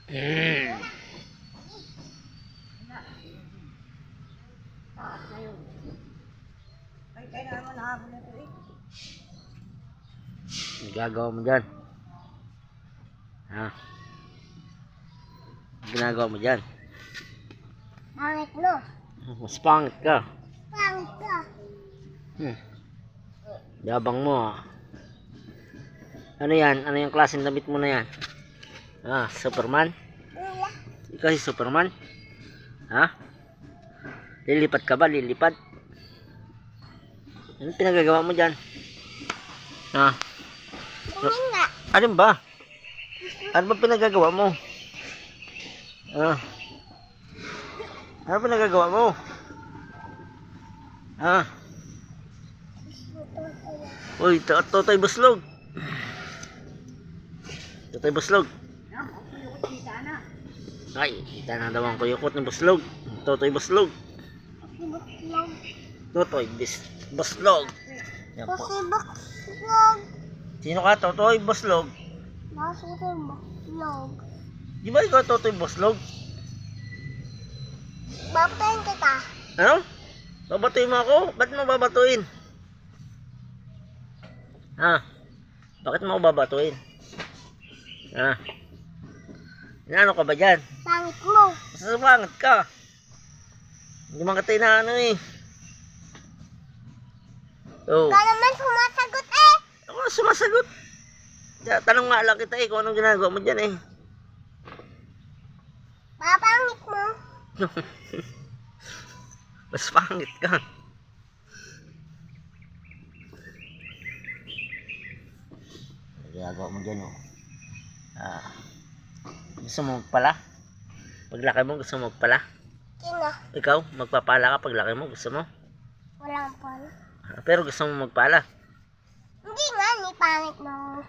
Mm. Ay, kailangan mo nahabol na ito eh. Ang gagawa mo dyan? Ha? Ang ginagawa mo dyan? Pangit no? Mas pangit ka. Pangit ka. Yabang mo ah. Ano yan? Ano yung klaseng damit mo na yan? Ah, Superman? Wala. Ikaw si Superman? Ha? Lilipat ka ba? Lilipat? Ano pinagagawa mo dyan? Ha? Tingin nga. Alin ba? Ano ba pinagagawa mo? Ah. Ano pinagagawa mo? Ah. Uy, Totoy Buslog. Totoy Buslog. Ay, kita na daw ang kuyukot ng Buslog. Totoy Buslog. Totoy Buslog. Yan po. Buslog. Sino ka, Totoy Buslog? Buslog. Di ba ikaw Totoy Buslog? Baptayin kita. Ano? Babatuin mo ako? Ba't mo babatuin? Ha? Bakit mo ako babatuin? Ha? Inaano ka ba dyan? Pangit mo. Masasabangit ka. Hindi man kita inaano eh. Oh. Ka naman sumasagot eh. Ako sumasagot. Tanong nga lang kita eh kung anong ginagawa mo dyan eh. Papangit mo. Mas pangit ka. Ang ginagawa mo dyan oh. Ah. Gusto mo magpala? Paglaki mo gusto mo magpala? Sino? Ikaw, magpapala ka paglaki mo gusto mo? Walang pala. Pero gusto mo magpala? Hindi nga, ni pangit mo.